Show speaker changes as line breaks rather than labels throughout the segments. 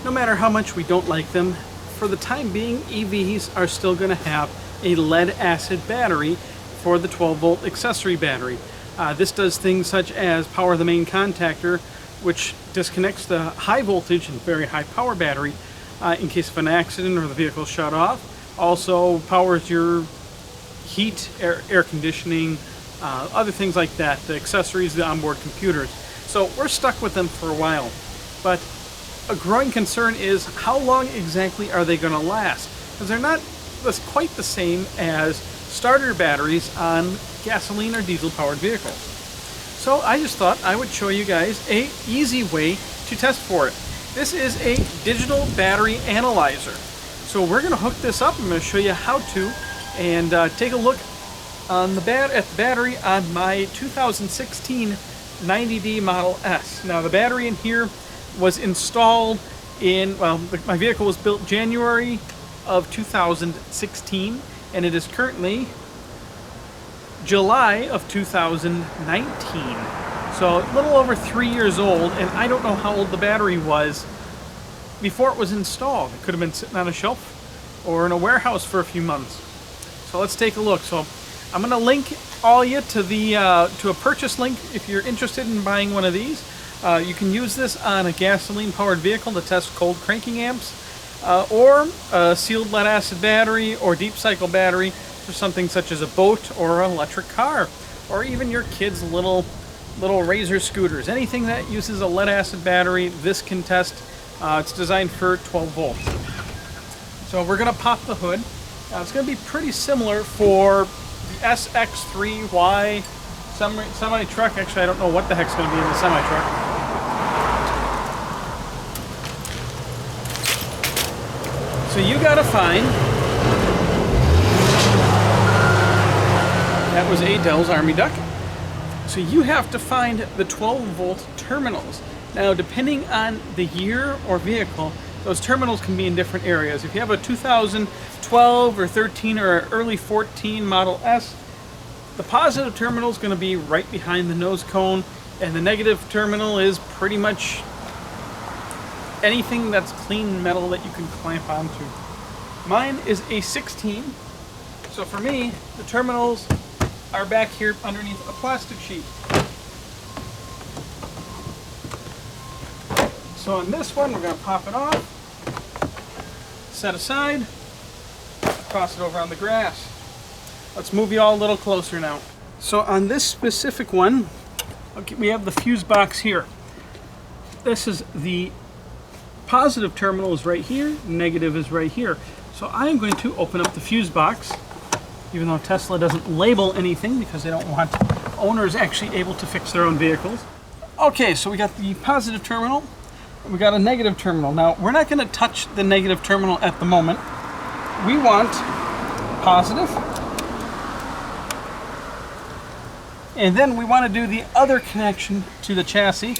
no matter how much we don't like them, for the time being, EVs are still going to have a lead acid battery for the 12 volt accessory battery. This does things such as power the main contactor, which disconnects the high voltage and very high power battery in case of an accident or the vehicle shut off. Also powers your heat, air conditioning, other things like that, the accessories, the onboard computers. So we're stuck with them for a while. But a growing concern is how long exactly are they going to last? Because they're not quite the same as starter batteries on gasoline or diesel powered vehicles. So I just thought I would show you guys an easy way to test for it. This is a digital battery analyzer. So we're going to hook this up. I'm going to show you how to, and take a look on at the battery on my 2016 90D Model S. Now the battery in here was installed in, well, my vehicle was built January of 2016, and it is currently July of 2019. So a little over 3 years old, and I don't know how old the battery was before it was installed. It could have been sitting on a shelf or in a warehouse for a few months. So let's take a look. So I'm going to link all you to the to a purchase link if you're interested in buying one of these. You can use this on a gasoline-powered vehicle to test cold cranking amps, or a sealed lead-acid battery or deep cycle battery for something such as a boat or an electric car, or even your kids' little razor scooters. Anything that uses a lead-acid battery, this can test. It's designed for 12 volts. So we're going to pop the hood. It's going to be pretty similar for the SX3Y semi-truck. Actually, I don't know what the heck's going to be in the semi-truck. So you gotta find, that was Adele's Army Duck. So you have to find the 12 volt terminals. Now depending on the year or vehicle, those terminals can be in different areas. If you have a 2012 or 13 or early 14 Model S, the positive terminal is going to be right behind the nose cone, and the negative terminal is pretty much anything that's clean metal that you can clamp onto. Mine is a 16, so for me, the terminals are back here underneath a plastic sheet. So on this one, we're going to pop it off, set aside, toss it over on the grass. Let's move you all a little closer now. So on this specific one, okay, we have the fuse box here. This is the positive terminal is right here, negative is right here. So I'm going to open up the fuse box, even though Tesla doesn't label anything because they don't want owners actually able to fix their own vehicles. Okay, so we got the positive terminal, we got a negative terminal. Now, we're not going to touch the negative terminal at the moment. We want positive, and then we want to do the other connection to the chassis.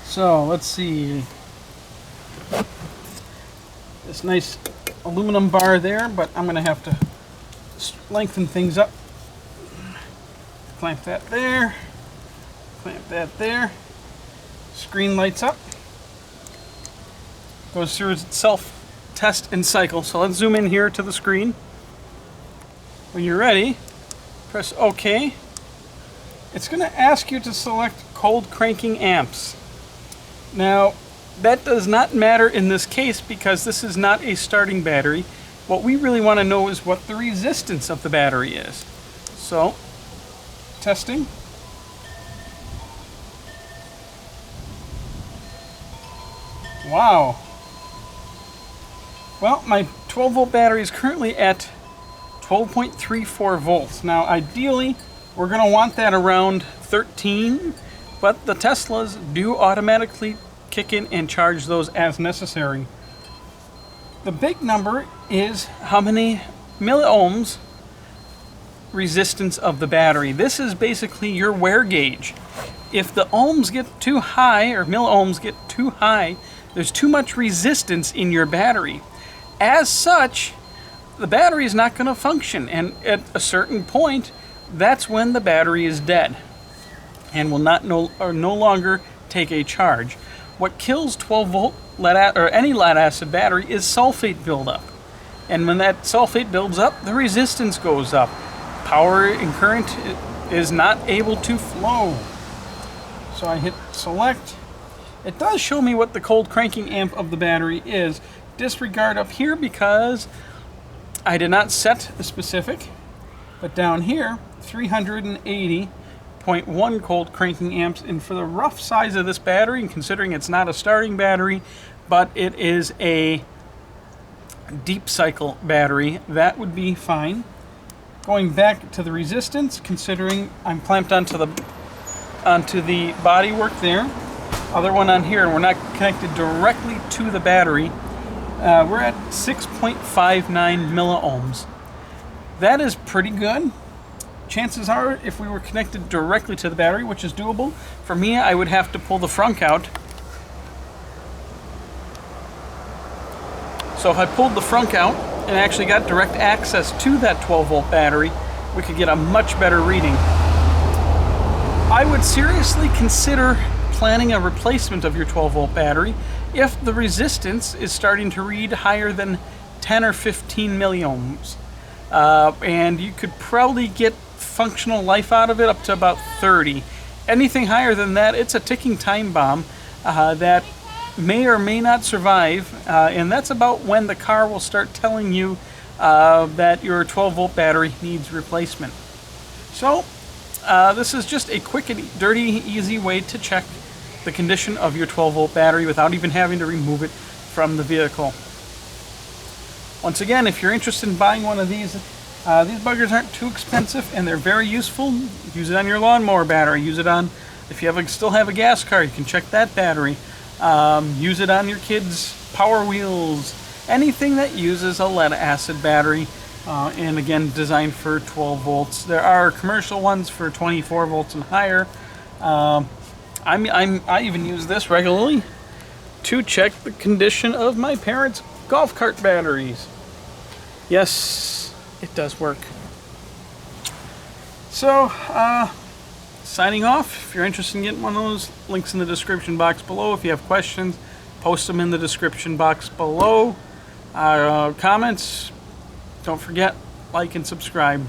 So let's see. This nice aluminum bar there, but I'm going to have to lengthen things up. Clamp that there. Clamp that there. Screen lights up. Goes through its self-test and cycle. So let's zoom in here to the screen. When you're ready, press OK. It's going to ask you to select cold cranking amps. Now, that does not matter in this case because this is not a starting battery. What we really want to know is what the resistance of the battery is. So, testing. Wow. Well, my 12 volt battery is currently at 12.34 volts. Now, ideally, we're going to want that around 13, but the Teslas do automatically kick in and charge those as necessary. The big number is how many milliohms resistance of the battery. This is basically your wear gauge. If the ohms get too high, or milliohms get too high, there's too much resistance in your battery. As such, the battery is not going to function, and at a certain point, that's when the battery is dead and will no longer take a charge. What kills 12 volt or any lead acid battery is sulfate buildup. And when that sulfate builds up, the resistance goes up. Power and current is not able to flow. So I hit select. It does show me what the cold cranking amp of the battery is. Disregard up here because I did not set the specific. But down here, 380.1 cold cranking amps. And for the rough size of this battery, and considering it's not a starting battery, but it is a deep cycle battery, that would be fine. Going back to the resistance, considering I'm clamped onto the body work there. Other one on here, and we're not connected directly to the battery. We're at 6.59 milliohms. That is pretty good. Chances are, if we were connected directly to the battery, which is doable, for me, I would have to pull the frunk out. So if I pulled the frunk out and actually got direct access to that 12 volt battery, we could get a much better reading. I would seriously consider planning a replacement of your 12 volt battery if the resistance is starting to read higher than 10 or 15 milliohms. And you could probably get functional life out of it up to about 30. Anything higher than that, it's a ticking time bomb that may or may not survive, and that's about when the car will start telling you that your 12 volt battery needs replacement. So this is just a quick and dirty, easy way to check the condition of your 12 volt battery without even having to remove it from the vehicle. Once again, if you're interested in buying one of these buggers aren't too expensive and they're very useful. Use it on your lawnmower battery. Use it on, if you still have a gas car, you can check that battery. Use it on your kids' Power Wheels. Anything that uses a lead acid battery. And again, designed for 12 volts. There are commercial ones for 24 volts and higher. I even use this regularly to check the condition of my parents' golf cart batteries. Yes, it does work. So, signing off. If you're interested in getting one of those, links in the description box below. If you have questions, post them in the description box below. Comments, don't forget, like and subscribe.